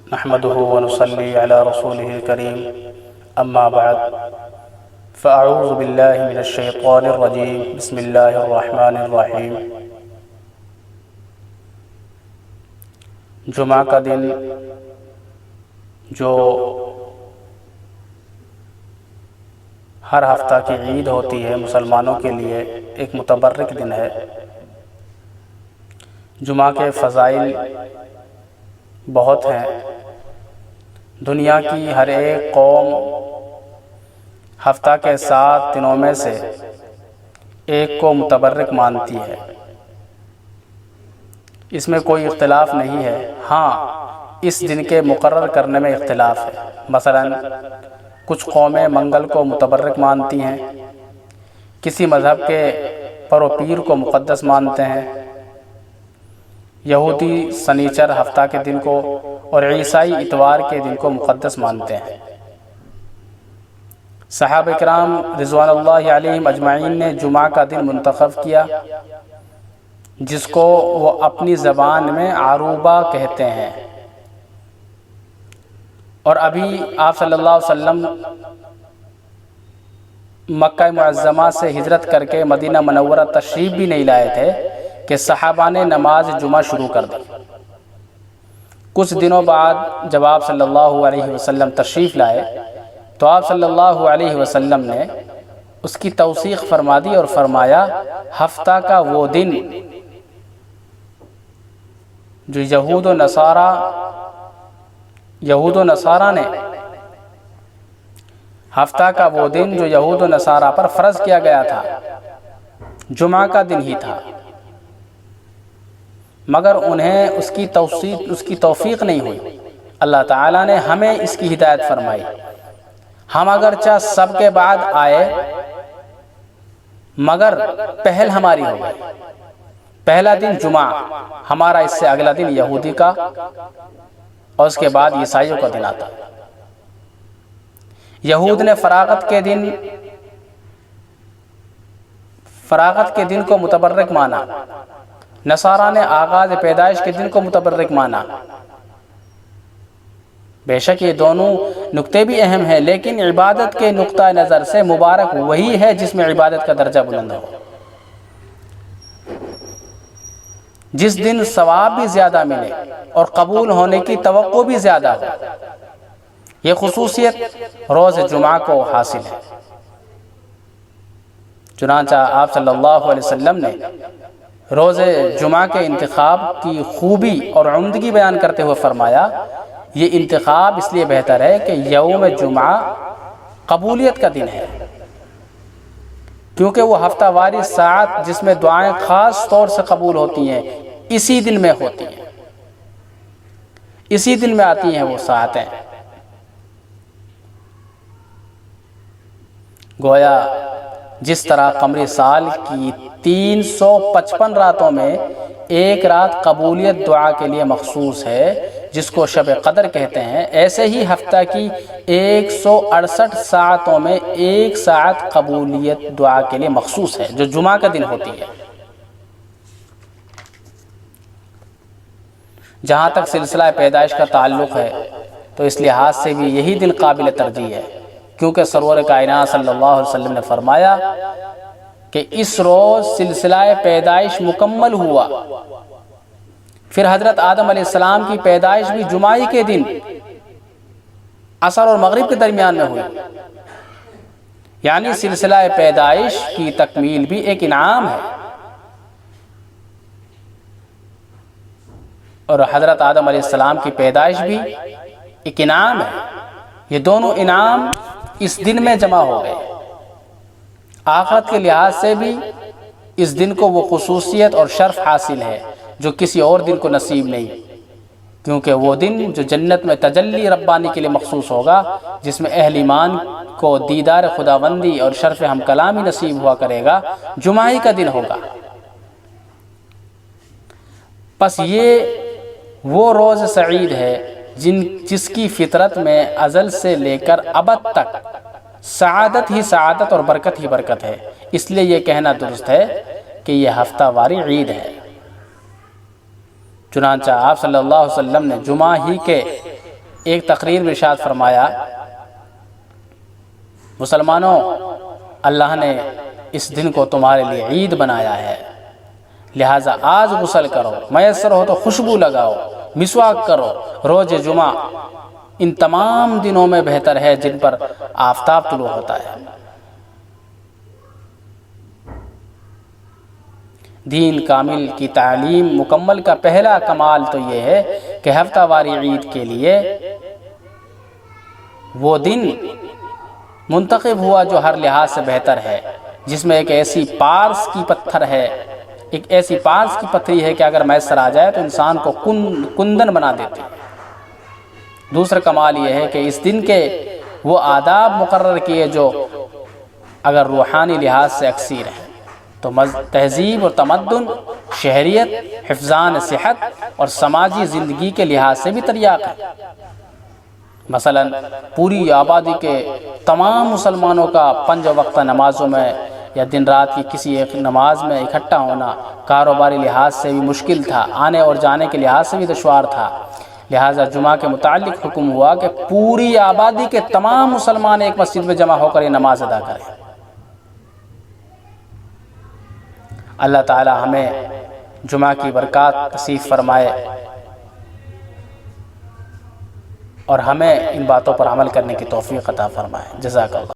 نحمده ونصلي على رسوله الكريم أما بعد فأعوذ بالله من الشيطان الرجيم بسم الله الرحمن الرحيم۔ جمعہ کا دن جو ہر ہفتہ کی عید ہوتی ہے مسلمانوں کے لیے ایک متبرک دن ہے۔ جمعہ کے فضائل بہت ہیں۔ دنیا کی ہر ایک قوم ہفتہ کے 7 دنوں میں سے ایک کو متبرک مانتی ہے، اس میں کوئی اختلاف نہیں ہے۔ ہاں، اس دن کے مقرر کرنے میں اختلاف ہے۔ مثلا کچھ قومیں منگل کو متبرک مانتی ہیں، کسی مذہب کے پر و پیر کو مقدس مانتے ہیں، یہودی سنیچر ہفتہ کے دن کو اور عیسائی اتوار کے دن کو مقدس مانتے ہیں۔ صحابہ کرام رضوان اللہ علیہم اجمعین نے جمعہ کا دن منتخب کیا، جس کو وہ اپنی زبان میں عروبہ کہتے ہیں، اور ابھی آپ صلی اللہ علیہ وسلم مکہ معظمہ سے ہجرت کر کے مدینہ منورہ تشریف بھی نہیں لائے تھے کہ صحابہ نے نماز جمعہ شروع کر دی۔ کچھ دنوں بعد جب آپ صلی اللہ علیہ وسلم تشریف لائے تو آپ صلی اللہ علیہ وسلم نے اس کی توثیق فرما دی اور فرمایا، ہفتہ کا وہ دن جو یہود و نصارہ نے ہفتہ کا وہ دن جو یہود و نصارہ پر فرض کیا گیا تھا جمعہ کا دن ہی تھا، مگر انہیں اس کی توفیق نہیں ہوئی۔ اللہ تعالیٰ نے ہمیں اس کی ہدایت فرمائی۔ ہم اگرچہ سب کے بعد آئے مگر پہل ہماری ہو گئی۔ پہلا دن جمعہ ہمارا، اس سے اگلا دن یہودی کا، اور اس کے بعد عیسائیوں کا دن آتا۔ یہود نے فراغت کے دن کو متبرک مانا، نصارہ نے آغاز پیدائش کے دن کو متبرک مانا۔ بے شک یہ دونوں نقطے بھی اہم ہیں، لیکن عبادت کے نقطہ نظر سے مبارک وہی ہے جس میں عبادت کا درجہ بلند ہو، جس دن ثواب بھی زیادہ ملے اور قبول ہونے کی توقع بھی زیادہ ہو۔ یہ خصوصیت روز جمعہ کو حاصل ہے۔ چنانچہ آپ صلی اللہ علیہ وسلم نے روز جمعہ کے انتخاب کی خوبی اور عمدگی بیان کرتے ہوئے فرمایا، یہ انتخاب اس لیے بہتر ہے کہ یوم جمعہ قبولیت کا دن ہے، کیونکہ وہ ہفتہ واری ساعت جس میں دعائیں خاص طور سے قبول ہوتی ہیں اسی دن میں ہوتی ہیں، اسی دن میں آتی ہیں وہ ساعتیں۔ گویا جس طرح قمری سال کی 355 راتوں میں ایک رات قبولیت دعا کے لیے مخصوص ہے جس کو شب قدر کہتے ہیں، ایسے ہی ہفتہ کی 168 ساعتوں میں ایک ساعت قبولیت دعا کے لیے مخصوص ہے جو جمعہ کا دن ہوتی ہے۔ جہاں تک سلسلہ پیدائش کا تعلق ہے تو اس لحاظ سے بھی یہی دن قابل ترجیح ہے، کیونکہ سرور کائنات صلی اللہ علیہ وسلم نے فرمایا کہ اس روز سلسلہ پیدائش مکمل ہوا۔ پھر حضرت آدم علیہ السلام کی پیدائش بھی جمعہ کے دن عصر اور مغرب کے درمیان میں ہوئی، یعنی سلسلہ پیدائش کی تکمیل بھی ایک انعام ہے، اور حضرت آدم علیہ السلام کی پیدائش بھی ایک انعام ہے۔ یہ دونوں انعام اس دن میں جمع ہو گئے۔ آخرت کے لحاظ سے بھی اس دن کو وہ خصوصیت اور شرف حاصل ہے جو کسی اور دن کو نصیب نہیں، کیونکہ وہ دن جو جنت میں تجلی ربانی کے لیے مخصوص ہوگا، جس میں اہل ایمان کو دیدار خداوندی اور شرف ہم کلامی نصیب ہوا کرے گا، جمعہ ہی کا دن ہوگا۔ پس یہ وہ روز سعید ہے جس کی فطرت میں ازل سے لے کر ابد تک سعادت ہی سعادت اور برکت ہی برکت ہے، اس لیے یہ کہنا درست ہے کہ یہ ہفتہ واری عید ہے۔ چنانچہ آپ صلی اللہ علیہ وسلم نے جمعہ ہی کے ایک تقریر میں ارشاد فرمایا، مسلمانوں، اللہ نے اس دن کو تمہارے لیے عید بنایا ہے، لہٰذا آج غسل کرو، میسر ہو تو خوشبو لگاؤ، مسواک کرو۔ روز جمعہ ان تمام دنوں میں بہتر ہے جن پر آفتاب طلوع ہوتا ہے۔ دین کامل کی تعلیم مکمل کا پہلا کمال تو یہ ہے کہ ہفتہ واری عید کے لیے وہ دن منتخب ہوا جو ہر لحاظ سے بہتر ہے، جس میں ایک ایسی پارس کی پتھر ہے، ایک ایسی پارس کی پتھری ہے کہ اگر میسر آ جائے تو انسان کو کندن بنا دیتی ہے۔ دوسرا کمال یہ ہے کہ اس دن کے وہ آداب مقرر کیے جو اگر روحانی لحاظ سے اکثیر ہیں تو تہذیب اور تمدن، شہریت، حفظان صحت اور سماجی زندگی کے لحاظ سے بھی تریاق ہے۔ مثلا پوری آبادی کے تمام مسلمانوں کا 5 وقتہ نمازوں میں یا دن رات کی کسی ایک نماز میں اکٹھا ہونا کاروباری لحاظ سے بھی مشکل تھا، آنے اور جانے کے لحاظ سے بھی دشوار تھا، لہٰذا جمعہ کے متعلق حکم ہوا کہ پوری آبادی کے تمام مسلمان ایک مسجد میں جمع ہو کر یہ نماز ادا کریں۔ اللہ تعالی ہمیں جمعہ کی برکات نصیب فرمائے اور ہمیں ان باتوں پر عمل کرنے کی توفیق عطا فرمائے۔ جزاک اللہ۔